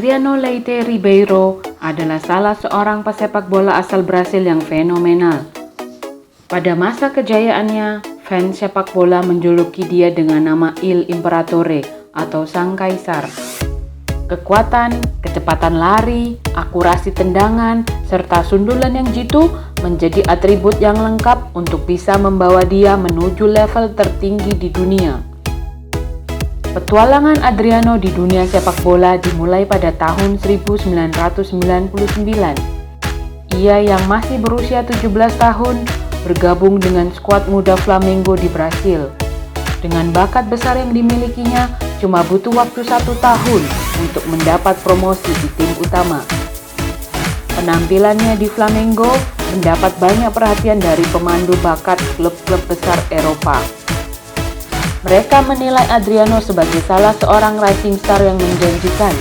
Adriano Leite Ribeiro adalah salah seorang pesepak bola asal Brasil yang fenomenal. Pada masa kejayaannya, fans sepak bola menjuluki dia dengan nama Il Imperatore atau Sang Kaisar. Kekuatan, kecepatan lari, akurasi tendangan, serta sundulan yang jitu menjadi atribut yang lengkap untuk bisa membawa dia menuju level tertinggi di dunia. Petualangan Adriano di dunia sepak bola dimulai pada tahun 1999. Ia yang masih berusia 17 tahun bergabung dengan skuad muda Flamengo di Brasil. Dengan bakat besar yang dimilikinya, cuma butuh waktu 1 tahun untuk mendapat promosi di tim utama. Penampilannya di Flamengo mendapat banyak perhatian dari pemandu bakat klub-klub besar Eropa. Mereka menilai Adriano sebagai salah seorang rising star yang menjanjikan.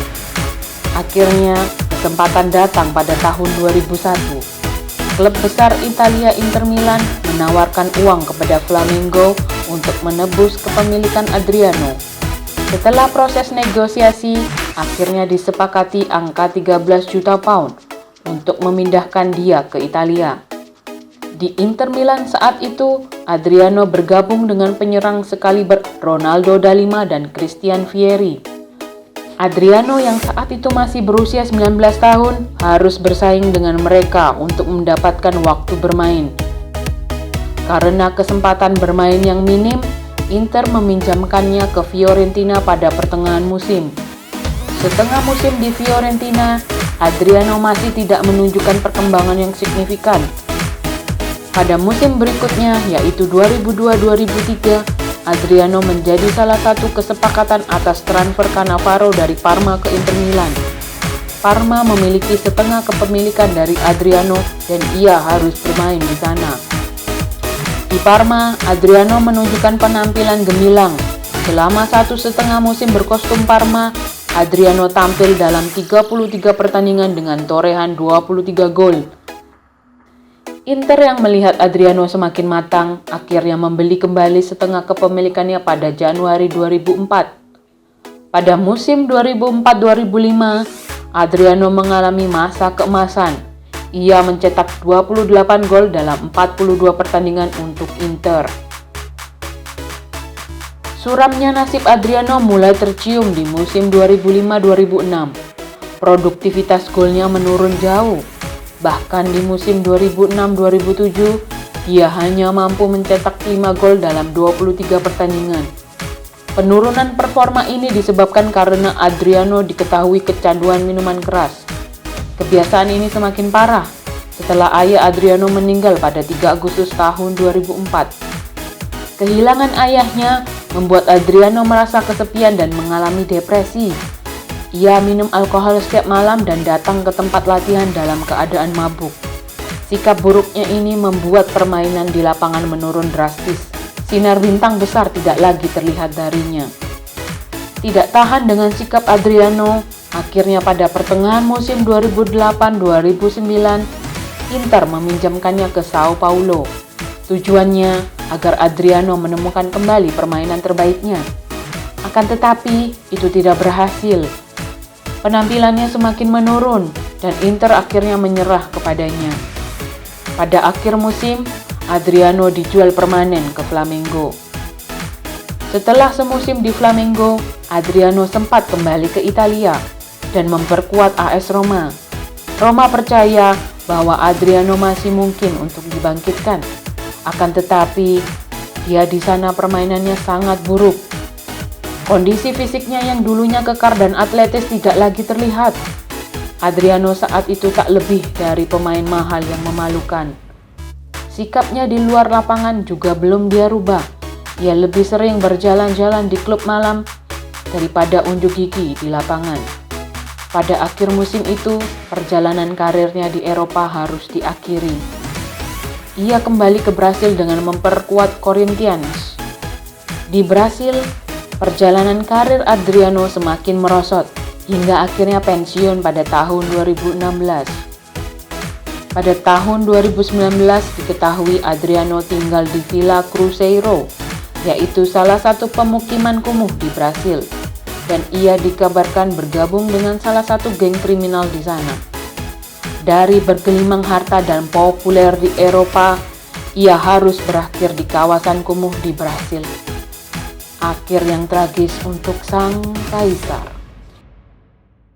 Akhirnya, kesempatan datang pada tahun 2001. Klub besar Italia Inter Milan menawarkan uang kepada Flamengo untuk menebus kepemilikan Adriano. Setelah proses negosiasi, akhirnya disepakati angka 13 juta pound untuk memindahkan dia ke Italia. Di Inter Milan saat itu, Adriano bergabung dengan penyerang sekaliber Ronaldo da Lima dan Christian Vieri. Adriano yang saat itu masih berusia 19 tahun harus bersaing dengan mereka untuk mendapatkan waktu bermain. Karena kesempatan bermain yang minim, Inter meminjamkannya ke Fiorentina pada pertengahan musim. Setengah musim di Fiorentina, Adriano masih tidak menunjukkan perkembangan yang signifikan. Pada musim berikutnya, yaitu 2002-2003, Adriano menjadi salah satu kesepakatan atas transfer Cannavaro dari Parma ke Inter Milan. Parma memiliki setengah kepemilikan dari Adriano dan ia harus bermain di sana. Di Parma, Adriano menunjukkan penampilan gemilang. Selama 1,5 musim berkostum Parma, Adriano tampil dalam 33 pertandingan dengan torehan 23 gol. Inter yang melihat Adriano semakin matang, akhirnya membeli kembali setengah kepemilikannya pada Januari 2004. Pada musim 2004-2005, Adriano mengalami masa keemasan. Ia mencetak 28 gol dalam 42 pertandingan untuk Inter. Suramnya nasib Adriano mulai tercium di musim 2005-2006. Produktivitas golnya menurun jauh. Bahkan di musim 2006-2007, dia hanya mampu mencetak 5 gol dalam 23 pertandingan. Penurunan performa ini disebabkan karena Adriano diketahui kecanduan minuman keras. Kebiasaan ini semakin parah setelah ayah Adriano meninggal pada 3 Agustus tahun 2004. Kehilangan ayahnya membuat Adriano merasa kesepian dan mengalami depresi. Ia minum alkohol setiap malam dan datang ke tempat latihan dalam keadaan mabuk. Sikap buruknya ini membuat permainan di lapangan menurun drastis. Sinar bintang besar tidak lagi terlihat darinya. Tidak tahan dengan sikap Adriano, akhirnya pada pertengahan musim 2008-2009, Inter meminjamkannya ke Sao Paulo. Tujuannya agar Adriano menemukan kembali permainan terbaiknya. Akan tetapi, itu tidak berhasil. Penampilannya semakin menurun dan Inter akhirnya menyerah kepadanya. Pada akhir musim, Adriano dijual permanen ke Flamengo. Setelah semusim di Flamengo, Adriano sempat kembali ke Italia dan memperkuat AS Roma. Roma percaya bahwa Adriano masih mungkin untuk dibangkitkan. Akan tetapi, dia di sana permainannya sangat buruk. Kondisi fisiknya yang dulunya kekar dan atletis tidak lagi terlihat. Adriano saat itu tak lebih dari pemain mahal yang memalukan. Sikapnya di luar lapangan juga belum dia rubah. Ia lebih sering berjalan-jalan di klub malam daripada unjuk gigi di lapangan. Pada akhir musim itu, perjalanan karirnya di Eropa harus diakhiri. Ia kembali ke Brasil dengan memperkuat Corinthians. Di Brasil, perjalanan karir Adriano semakin merosot hingga akhirnya pensiun pada tahun 2016. Pada tahun 2019 diketahui Adriano tinggal di Vila Cruzeiro, yaitu salah satu pemukiman kumuh di Brasil. dan ia dikabarkan bergabung dengan salah satu geng kriminal di sana. Dari bergelimang harta dan populer di Eropa, ia harus berakhir di kawasan kumuh di Brasil. Akhir yang tragis untuk sang kaisar.